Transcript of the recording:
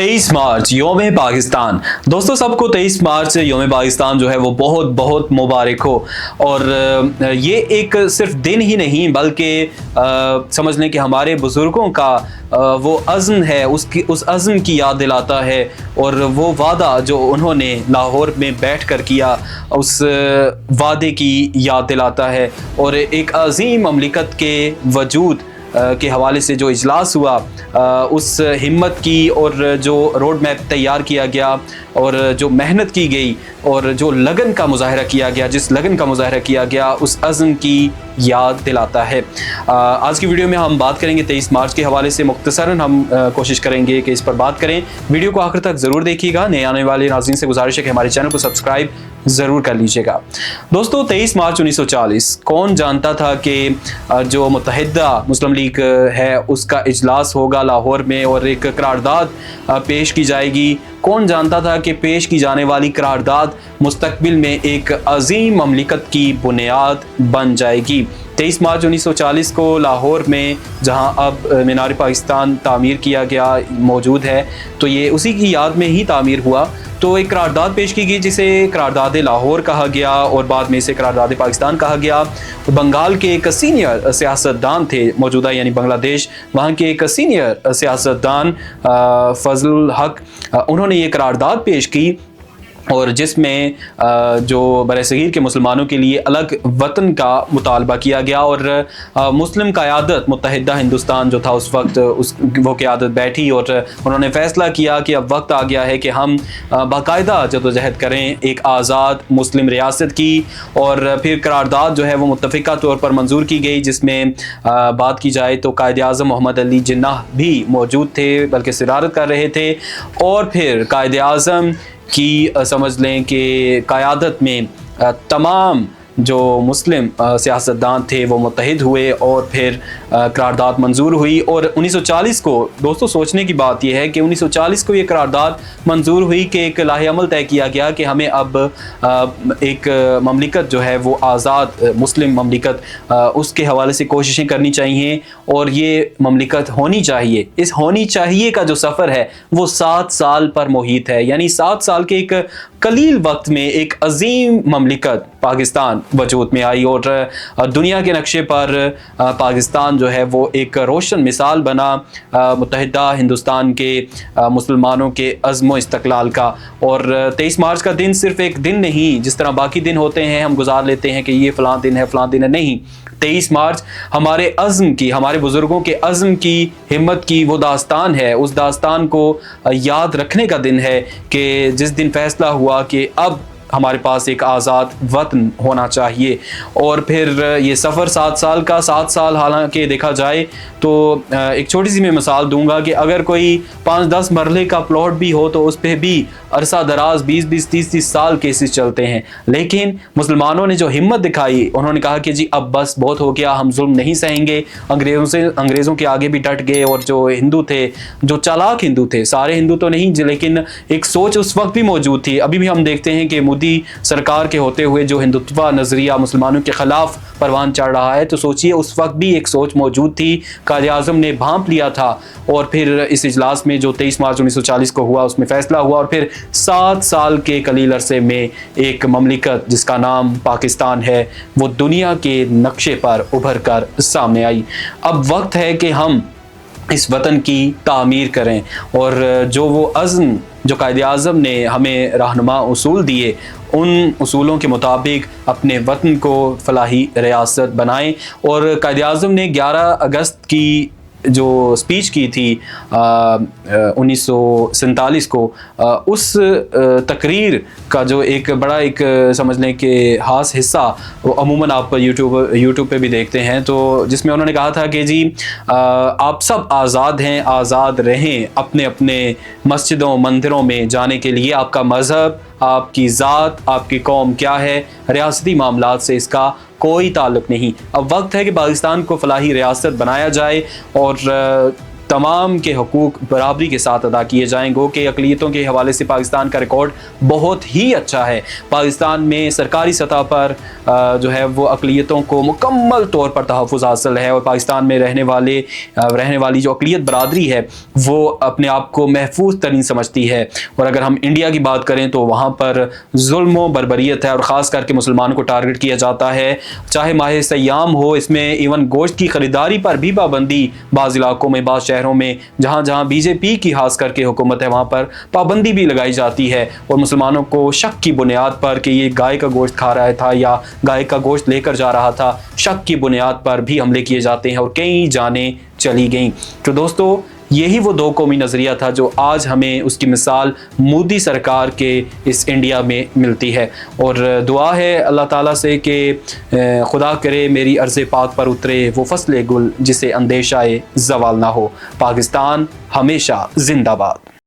23 मार्च योम पाकिस्तान। दोस्तों सबको 23 मार्च योम पाकिस्तान जो है वो बहुत बहुत मुबारक हो। और ये एक सिर्फ दिन ही नहीं बल्कि समझ लें कि हमारे बुज़ुर्गों का वो अज़्म है, उस अज़्म की याद दिलाता है। और वो वादा जो उन्होंने लाहौर में बैठ कर किया, उस वादे की याद दिलाता है। और एक अज़ीम ममलिकत के वजूद के हवाले से जो इजलास हुआ, उस हिम्मत की और जो रोड मैप तैयार किया गया और जो मेहनत की गई और जो लगन का मुजाहरा किया गया, जिस लगन का मुजाहरा किया गया, उस अज़्म की याद दिलाता है। आज की वीडियो में हम बात करेंगे 23 मार्च के हवाले से। मुख्तसरन हम कोशिश करेंगे कि इस पर बात करें। वीडियो को आखिर तक ज़रूर देखिएगा। नए आने वाले नाज़रीन से गुजारिश है कि हमारे चैनल को सब्सक्राइब ज़रूर कर लीजिएगा। दोस्तों 23 मार्च 1940 कौन जानता था कि जो मुत्तहिदा मुस्लिम लीग है उसका इजलास होगा लाहौर में और एक करारदाद पेश की जाएगी। कौन जानता था कि पेश की जाने वाली करारदाद मुस्तकबिल में एक अजीम ममलिकत की बुनियाद बन जाएगी। 23 मार्च 1940 को लाहौर में जहां अब मीनार पाकिस्तान तामीर किया गया मौजूद है, तो ये उसी की याद में ही तामीर हुआ। तो एक करारदाद पेश की गई जिसे करारदाद लाहौर कहा गया और बाद में इसे करारदाद पाकिस्तान कहा गया। बंगाल के एक सीनियर सियासतदान थे मौजूदा, यानी बांग्लादेश, वहाँ के एक सीनियर सियासतदान फजल हक, उन्होंने ये करारदाद पेश की और जिसमें जो बरसगीर के मुसलमानों के लिए अलग वतन का मुतालबा किया गया। और मुस्लिम क़यादत, मुत्तहिदा हिंदुस्तान जो था उस वक्त, वो क़यादत बैठी और उन्होंने फ़ैसला किया कि अब वक्त आ गया है कि हम बाकायदा जदोजहद करें एक आज़ाद मुस्लिम रियासत की। और फिर करारदाद जो है वो मुत्तफ़िका तौर पर मंजूर की गई, जिसमें बात की जाए तो कायद आज़म मोहम्मद अली जिन्नाह भी मौजूद थे, बल्कि सिरारत कर रहे थे। और फिर कायद आज़म की समझ लें कि क़यादत में तमाम जो मुस्लिम सियासतदान थे वो मुत्तहिद हुए और फिर करारदाद मंजूर हुई। और 1940 को, दोस्तों सोचने की बात यह है कि 1940 को ये करारदाद मंजूर हुई कि एक लाहे अमल तय किया गया कि हमें अब एक ममलिकत जो है वो आज़ाद मुस्लिम ममलिकत, उसके हवाले से कोशिशें करनी चाहिए और ये ममलिकत होनी चाहिए। इस होनी चाहिए का जो सफ़र है वो 7 साल पर मुहित है, यानी 7 साल के एक कलील वक्त में एक अजीम ममलिकत पाकिस्तान वजूद में आई और दुनिया के नक्शे पर पाकिस्तान जो है वो एक रोशन मिसाल बना मुत्तहिदा हिंदुस्तान के मुसलमानों के अज़्म व इस्तक़लाल का। और 23 मार्च का दिन सिर्फ एक दिन नहीं, जिस तरह बाकी दिन होते हैं हम गुजार लेते हैं कि ये फ़लाँ दिन है फ़लाँ दिन है, नहीं। 23 मार्च हमारे अज़्म की, हमारे बुज़ुर्गों के अज़्म की, हिम्मत की वो दास्तान है। उस दास्तान को याद रखने का दिन है कि जिस दिन फ़ैसला हुआ कि अब हमारे पास एक आज़ाद वतन होना चाहिए। और फिर ये सफ़र 7 साल का, 7 साल हालांकि देखा जाए तो एक छोटी सी मैं मिसाल दूंगा कि अगर कोई 5-10 मरले का प्लॉट भी हो तो उस पर भी अरसा दराज 20-20, 30-30 साल केसेस चलते हैं। लेकिन मुसलमानों ने जो हिम्मत दिखाई, उन्होंने कहा कि जी अब बस बहुत हो गया, हम जुल्म नहीं सहेंगे। अंग्रेज़ों के आगे भी डट गए। और जो हिंदू थे, जो चालाक हिंदू थे, सारे हिंदू तो नहीं लेकिन एक सोच उस वक्त भी मौजूद थी। अभी भी हम देखते हैं कि मोदी सरकार के होते हुए जो हिंदुत्व नज़रिया मुसलमानों के ख़िलाफ़ परवान चढ़ रहा है, तो सोचिए उस वक्त भी एक सोच मौजूद थी। कायद आज़म ने भांप लिया था और फिर इस इजलास में जो 23 मार्च 1940 को हुआ उसमें फ़ैसला हुआ और फिर 7 साल के कलील अरसे में एक ममलिकत जिसका नाम पाकिस्तान है वो दुनिया के नक्शे पर उभर कर सामने आई। अब वक्त है कि हम इस वतन की तामीर करें और जो वो अज़्म जो कायद आज़म ने हमें रहनुमा उसूल दिए, उन उसूलों के मुताबिक अपने वतन को फलाही रियासत बनाएं। और कायद आज़म ने 11 अगस्त की जो स्पीच की थी 1947 को, उस तकरीर का जो एक बड़ा एक समझ लें कि ख़ास हिस्सा वो अमूमन आप यूट्यूब पे भी देखते हैं, तो जिसमें उन्होंने कहा था कि जी आप सब आज़ाद हैं, आज़ाद रहें अपने अपने मस्जिदों मंदिरों में जाने के लिए। आपका मज़हब, आपकी ज़ात, आपकी कौम क्या है, रियासती मामलात से इसका कोई ताल्लुक़ नहीं। अब वक्त है कि पाकिस्तान को फलाही रियासत बनाया जाए और तमाम के हकूक़ बराबरी के साथ अदा किए जाएंगे। कि अक़लियतों के हवाले से पाकिस्तान का रिकॉर्ड बहुत ही अच्छा है। पाकिस्तान में सरकारी सतह पर जो है वो अक़लियतों को मुकम्मल तौर पर तहफ़्फ़ुज़ हासिल है, और पाकिस्तान में रहने वाली जो अक़लियत बरादरी है वो अपने आप को महफूज तरीन समझती है। और अगर हम इंडिया की बात करें तो वहाँ पर जुल्म व बर्बरियत है, और ख़ास करके मुसलमानों को टारगेट किया जाता है। चाहे माह सयाम हो, इसमें इवन गोश्त की ख़रीदारी पर भी पाबंदी बाज़ इलाकों में, बाज़ शहरों में जहाँ जहाँ बीजेपी की खास करके हुकूमत है वहाँ पर पाबंदी भी लगाई जाती है, और मुसलमानों को शक की बुनियाद पर कि ये गाय का गोश्त खा रहा था या गाय का गोश्त लेकर जा रहा था, शक की बुनियाद पर भी हमले किए जाते हैं और कई जानें चली गईं। तो दोस्तों यही वो दो कौमी नज़रिया था जो आज हमें उसकी मिसाल मोदी सरकार के इस इंडिया में मिलती है। और दुआ है अल्लाह ताला से कि खुदा करे मेरी अर्ज़ पाक पर उतरे वो फसले गुल जिसे अंदेशाए ज़वाल ना हो। पाकिस्तान हमेशा जिंदाबाद।